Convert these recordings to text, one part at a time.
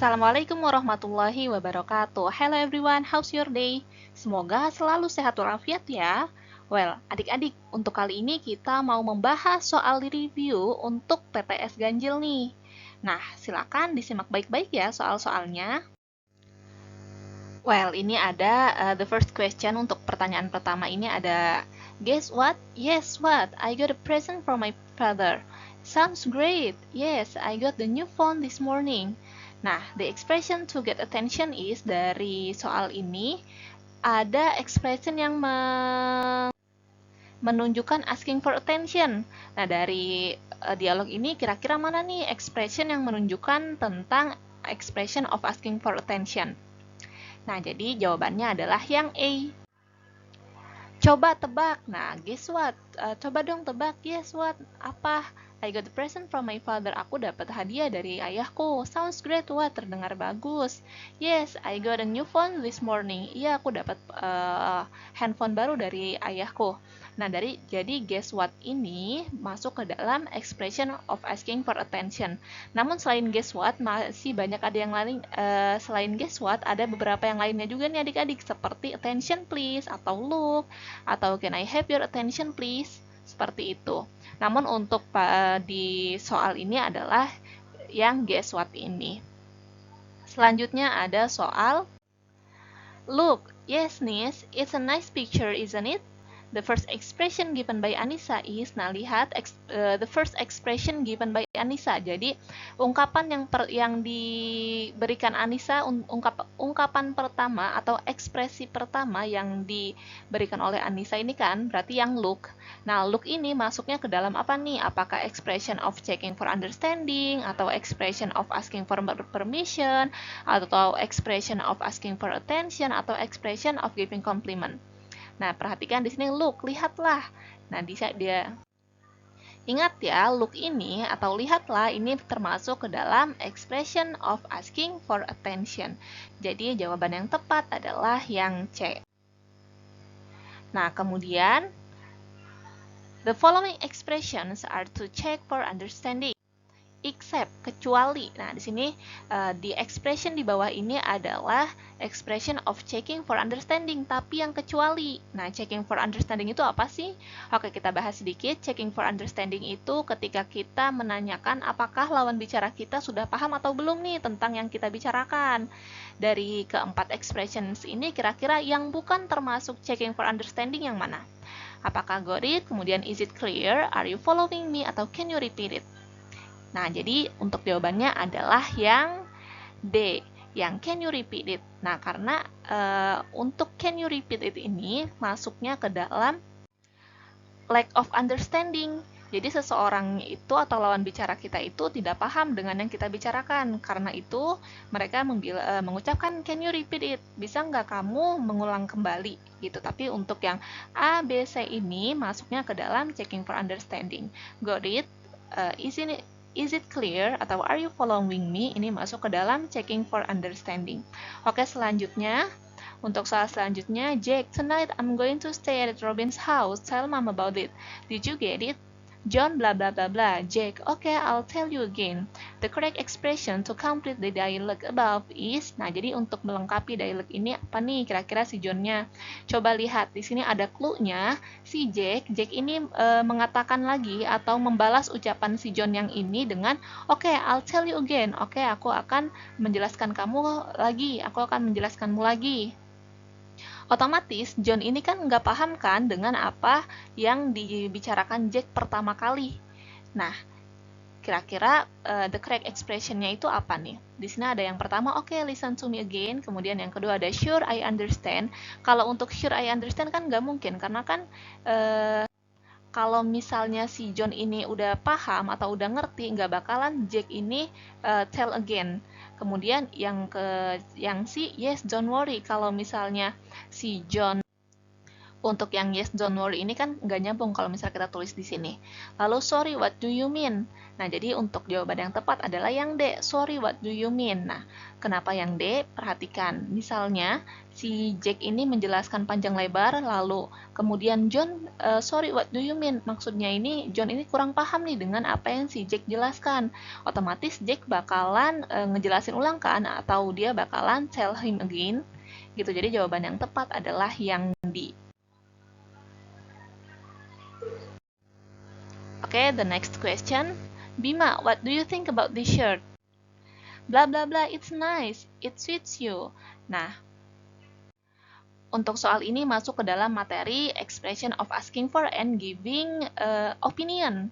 Assalamualaikum warahmatullahi wabarakatuh. Hello everyone, how's your day? Semoga selalu sehat walafiat ya. Well, adik-adik, untuk kali ini kita mau membahas soal review untuk TTS ganjil nih. Nah, silakan disimak baik-baik ya soal-soalnya. Well, ini ada the first question untuk pertanyaan pertama ini ada guess what? Yes, what? I got a present from my father. Sounds great. Yes, I got the new phone this morning. Nah, the expression to get attention is dari soal ini ada expression yang menunjukkan asking for attention. Nah, dari dialog ini kira-kira mana nih expression yang menunjukkan tentang expression of asking for attention? Nah, jadi jawabannya adalah yang A. Coba tebak. Nah, guess what? Coba dong tebak. Yes, what? Apa? I got a present from my father. Aku dapat hadiah dari ayahku. Sounds great. Wah, terdengar bagus. Yes, I got a new phone this morning. Iya, aku dapat handphone baru dari ayahku. Nah, jadi guess what ini masuk ke dalam expression of asking for attention. Namun selain guess what, masih banyak ada yang lain. Selain guess what, ada beberapa yang lainnya juga nih adik-adik, seperti attention please, atau look, atau can I have your attention please, seperti itu. Namun untuk di soal ini adalah yang guess what ini. Selanjutnya ada soal look. Yes, Nis, it's a nice picture, isn't it? The first expression given by Anissa is, nah lihat the first expression given by Anissa. Jadi ungkapan yang diberikan Anissa, ungkapan pertama atau ekspresi pertama yang diberikan oleh Anissa ini kan berarti yang look. Nah, look ini masuknya ke dalam apa nih? Apakah expression of checking for understanding, atau expression of asking for permission, atau expression of asking for attention, atau expression of giving compliment? Nah, perhatikan di sini look, lihatlah. Nah, dia ingat ya, look ini atau lihatlah ini termasuk ke dalam expression of asking for attention. Jadi, jawaban yang tepat adalah yang C. Nah, kemudian the following expressions are to check for understanding. Except, kecuali. Nah, di sini di expression di bawah ini adalah expression of checking for understanding, tapi yang kecuali. Nah, checking for understanding itu apa sih? Oke, kita bahas sedikit. Checking for understanding itu ketika kita menanyakan apakah lawan bicara kita sudah paham atau belum nih tentang yang kita bicarakan. Dari keempat expressions ini, kira-kira yang bukan termasuk checking for understanding yang mana? Apakah got it? Kemudian is it clear? Are you following me? Atau can you repeat it? Nah, jadi untuk jawabannya adalah yang D, yang can you repeat it. Nah, karena untuk can you repeat it ini masuknya ke dalam lack of understanding. Jadi seseorang itu atau lawan bicara kita itu tidak paham dengan yang kita bicarakan. Karena itu mereka mengucapkan can you repeat it. Bisa nggak kamu mengulang kembali gitu. Tapi untuk yang A, B, C ini masuknya ke dalam checking for understanding. Got it? Is it clear? Atau are you following me? Ini masuk ke dalam checking for understanding. Oke, selanjutnya. Untuk soal selanjutnya, Jack, tonight I'm going to stay at Robin's house. Tell mom about it. Did you get it? John blah blah blah blah. Jack, okay, I'll tell you again. The correct expression to complete the dialogue above is, nah jadi untuk melengkapi dialog ini apa nih kira-kira si Johnnya? Coba lihat di sini ada clue-nya. Si Jack ini mengatakan lagi atau membalas ucapan si John yang ini dengan, okay, I'll tell you again. Okay, aku akan menjelaskan kamu lagi. Aku akan menjelaskanmu lagi. Otomatis John ini kan nggak paham kan dengan apa yang dibicarakan Jack pertama kali. Nah, kira-kira the correct expression-nya itu apa nih? Di sini ada yang pertama, okay, listen to me again. Kemudian yang kedua ada sure I understand. Kalau untuk sure I understand kan nggak mungkin, karena kan kalau misalnya si John ini udah paham atau udah ngerti, nggak bakalan Jack ini tell again. Kemudian yang C, yes, don't worry. Kalau misalnya si John Untuk yang yes, don't worry ini kan nggak nyambung kalau misalnya kita tulis di sini. Lalu sorry, what do you mean? Nah, jadi untuk jawaban yang tepat adalah yang D, sorry, what do you mean? Nah, kenapa yang D? Perhatikan, misalnya si Jack ini menjelaskan panjang lebar, lalu kemudian John, sorry, what do you mean? Maksudnya ini John ini kurang paham nih dengan apa yang si Jack jelaskan. Otomatis Jack bakalan ngejelasin ulang kan, atau dia bakalan tell him again, gitu. Jadi jawaban yang tepat adalah yang D. Okay, the next question. Bima, what do you think about this shirt? Blah blah blah, it's nice, it suits you. Nah, untuk soal ini masuk ke dalam materi expression of asking for and giving opinion.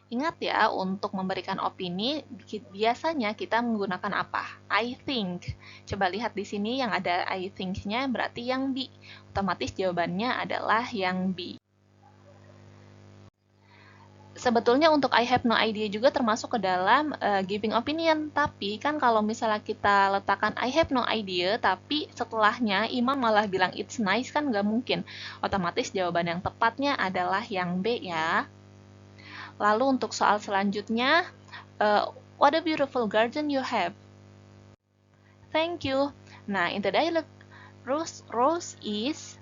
Ingat ya, untuk memberikan opini biasanya kita menggunakan apa? I think. Coba lihat di sini yang ada I think-nya berarti yang B. Otomatis jawabannya adalah yang B. Sebetulnya untuk I have no idea juga termasuk ke dalam giving opinion, tapi kan kalau misalnya kita letakkan I have no idea, tapi setelahnya Imam malah bilang it's nice, kan nggak mungkin. Otomatis jawaban yang tepatnya adalah yang B ya. Lalu untuk soal selanjutnya, what a beautiful garden you have. Thank you. Nah, in the dialogue, Rose is...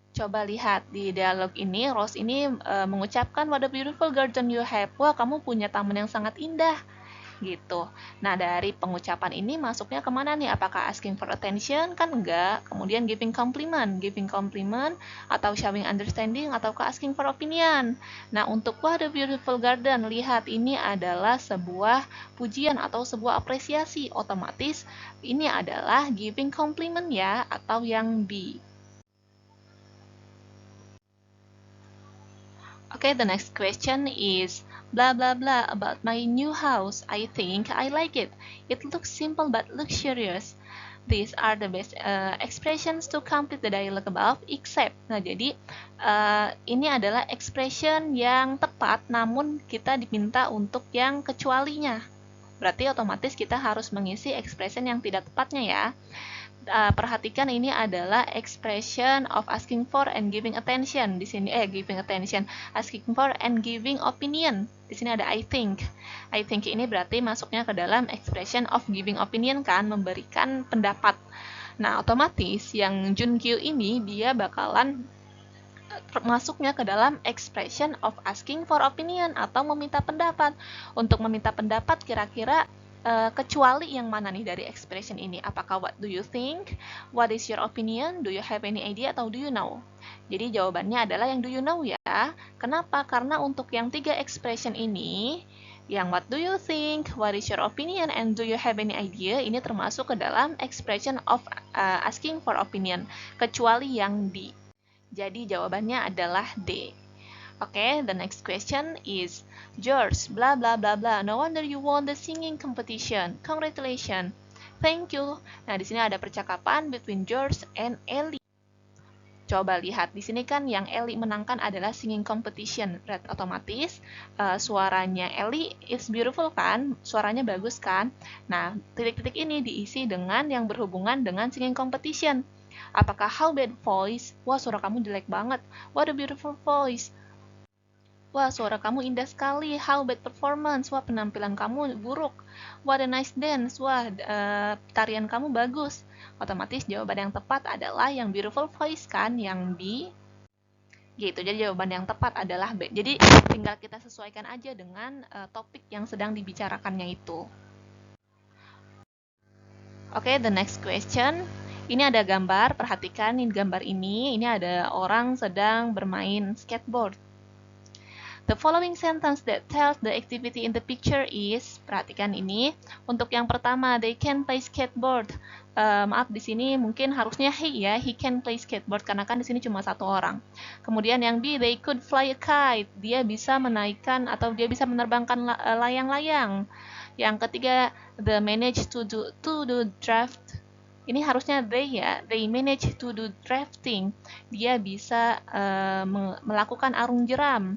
Coba lihat di dialog ini, Rose ini mengucapkan what a beautiful garden you have. Wah, kamu punya taman yang sangat indah. Gitu. Nah, dari pengucapan ini masuknya kemana nih? Apakah asking for attention? Kan enggak. Kemudian giving compliment, atau showing understanding, ataukah asking for opinion? Nah, untuk what a beautiful garden, lihat ini adalah sebuah pujian atau sebuah apresiasi. Otomatis ini adalah giving compliment ya, atau yang B. Okay, the next question is blah blah blah about my new house. I think I like it. It looks simple but luxurious. These are the best expressions to complete the dialogue above, except. Nah, jadi ini adalah expression yang tepat, namun kita diminta untuk yang kecualinya. Berarti otomatis kita harus mengisi expression yang tidak tepatnya ya. Perhatikan ini adalah expression of asking for and giving attention. Di sini giving attention, asking for and giving opinion. Di sini ada I think. I think ini berarti masuknya ke dalam expression of giving opinion kan, memberikan pendapat. Nah, otomatis yang Junkyu ini dia bakalan masuknya ke dalam expression of asking for opinion atau meminta pendapat. Untuk meminta pendapat kira-kira kecuali yang mana nih dari expression ini? Apakah what do you think? What is your opinion? Do you have any idea? Atau do you know? Jadi jawabannya adalah yang do you know ya. Kenapa? Karena untuk yang 3 expression ini, yang what do you think, what is your opinion, and do you have any idea, ini termasuk ke dalam expression of asking for opinion, kecuali yang D. Jadi jawabannya adalah D. Okay, the next question is George, blah blah blah blah. No wonder you won the singing competition. Congratulations. Thank you. Nah, di sini ada percakapan between George and Ellie. Coba lihat di sini kan yang Ellie menangkan adalah singing competition. Berarti otomatis suaranya Ellie is beautiful kan? Suaranya bagus kan? Nah, titik-titik ini diisi dengan yang berhubungan dengan singing competition. Apakah how bad voice? Wah, suara kamu jelek banget. What a beautiful voice. Wah, suara kamu indah sekali. How bad performance? Wah, penampilan kamu buruk. What a nice dance. Wah, tarian kamu bagus. Otomatis jawaban yang tepat adalah yang beautiful voice kan, yang B. Gitu, jadi jawaban yang tepat adalah B. Jadi tinggal kita sesuaikan aja dengan topik yang sedang dibicarakannya itu. Oke, the next question. Ini ada gambar, perhatikan ini gambar ini ada orang sedang bermain skateboard. The following sentence that tells the activity in the picture is, perhatikan ini, untuk yang pertama, they can play skateboard. Maaf, di sini mungkin harusnya he can play skateboard, karena kan di sini cuma satu orang. Kemudian yang B, they could fly a kite, dia bisa menaikkan atau dia bisa menerbangkan layang-layang. Yang ketiga, they manage to do draft. Ini harusnya they manage to do drafting. Dia bisa melakukan arung jeram.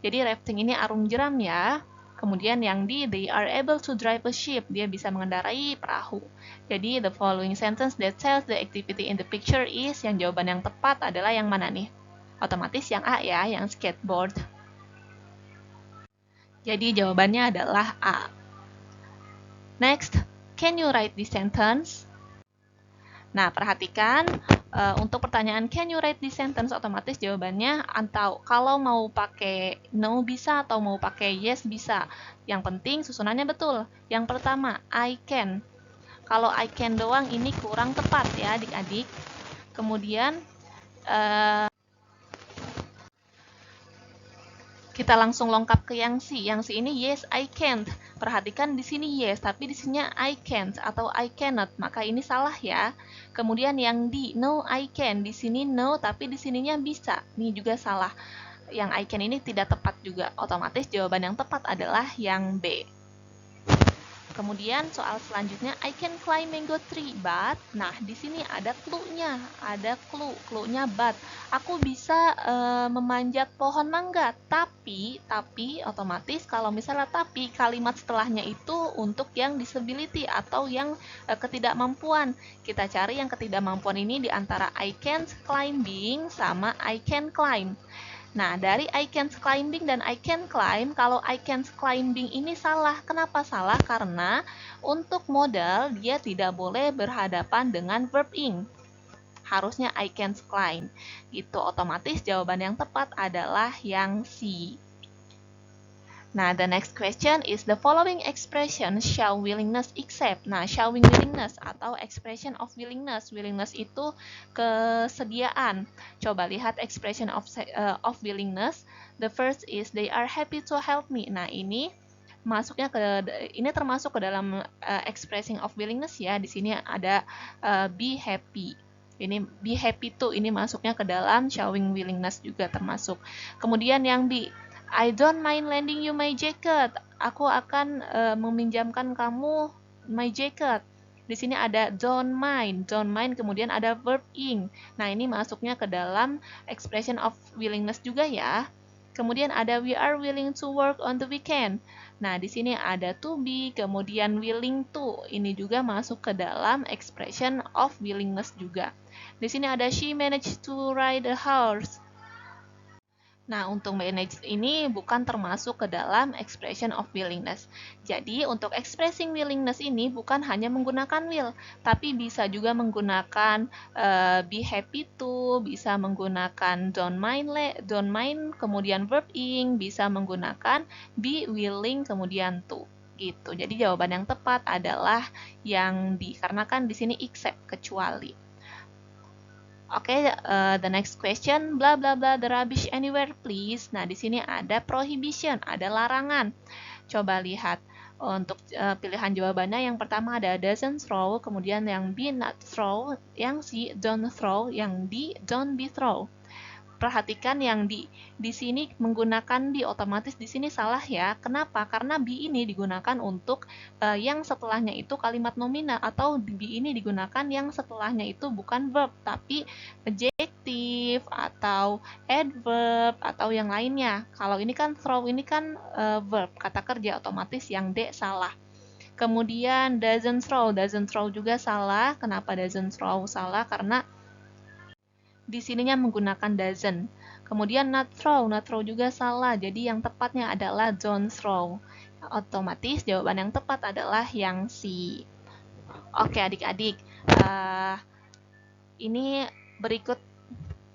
Jadi rafting ini arung jeram ya. Kemudian yang D, they are able to drive a ship. Dia bisa mengendarai perahu. Jadi the following sentence that tells the activity in the picture is, yang jawaban yang tepat adalah yang mana nih? Otomatis yang A ya, yang skateboard. Jadi jawabannya adalah A. Next, can you write this sentence? Nah, perhatikan untuk pertanyaan can you write this sentence, otomatis jawabannya atau kalau mau pakai no bisa atau mau pakai yes bisa. Yang penting susunannya betul. Yang pertama, I can. Kalau I can doang ini kurang tepat ya adik-adik. Kemudian kita langsung lengkap ke yang C. Yang C ini yes I can't. Perhatikan di sini yes, tapi di sini I can't atau I cannot. Maka ini salah ya. Kemudian yang D, no I can. Di sini no, tapi di sininya bisa. Ini juga salah. Yang I can ini tidak tepat juga. Otomatis jawaban yang tepat adalah yang B. Kemudian soal selanjutnya, I can climb mango tree, but, nah di sini ada clue-nya, clue-nya but. Aku bisa memanjat pohon mangga, tapi otomatis kalau misalnya tapi kalimat setelahnya itu untuk yang disability atau yang ketidakmampuan. Kita cari yang ketidakmampuan ini di antara I can't climbing sama I can climb. Nah, dari I can't climbing dan I can climb, kalau I can't climbing ini salah. Kenapa salah? Karena untuk modal dia tidak boleh berhadapan dengan verb ing. Harusnya I can't climb. Gitu, otomatis jawaban yang tepat adalah yang C. Nah, the next question is the following expression show willingness except. Nah, showing willingness atau expression of willingness. Willingness itu kesediaan. Coba lihat expression of willingness. The first is they are happy to help me. Nah, ini termasuk ke dalam expressing of willingness ya. Di sini ada be happy. Ini be happy to, ini masuknya ke dalam showing willingness juga termasuk. Kemudian yang B, I don't mind lending you my jacket. Aku akan meminjamkan kamu my jacket. Di sini ada don't mind kemudian ada verb ing. Nah, ini masuknya ke dalam expression of willingness juga ya. Kemudian ada we are willing to work on the weekend. Nah, di sini ada to be, kemudian willing to. Ini juga masuk ke dalam expression of willingness juga. Di sini ada she managed to ride a horse. Nah, untuk manage ini bukan termasuk ke dalam expression of willingness. Jadi, untuk expressing willingness ini bukan hanya menggunakan will, tapi bisa juga menggunakan be happy to, bisa menggunakan don't mind, kemudian verb ing, bisa menggunakan be willing, kemudian to. Gitu. Jadi, jawaban yang tepat adalah yang dikarenakan di sini except, kecuali. Oke, the next question, bla bla bla the rubbish anywhere please. Nah, di sini ada prohibition, ada larangan. Coba lihat untuk pilihan jawabannya. Yang pertama ada doesn't throw, kemudian yang B not throw, yang C don't throw, yang D don't be throw. Perhatikan yang di sini menggunakan be, otomatis di sini salah ya. Kenapa? Karena be ini digunakan untuk yang setelahnya itu kalimat nominal, atau be ini digunakan yang setelahnya itu bukan verb tapi adjective atau adverb atau yang lainnya. Kalau ini kan throw, ini kan verb, kata kerja, otomatis yang D salah. Kemudian doesn't throw juga salah. Kenapa doesn't throw salah? Karena di sininya menggunakan doesn't. Kemudian not throw juga salah. Jadi yang tepatnya adalah don't throw. Otomatis jawaban yang tepat adalah yang C. Oke adik-adik, ini berikut.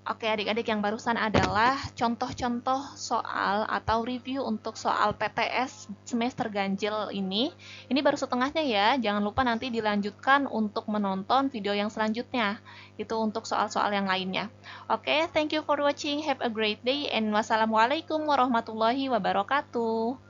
Oke adik-adik, yang barusan adalah contoh-contoh soal atau review untuk soal PTS semester ganjil ini. Ini baru setengahnya ya, jangan lupa nanti dilanjutkan untuk menonton video yang selanjutnya. Itu untuk soal-soal yang lainnya. Oke, thank you for watching, have a great day, and wassalamualaikum warahmatullahi wabarakatuh.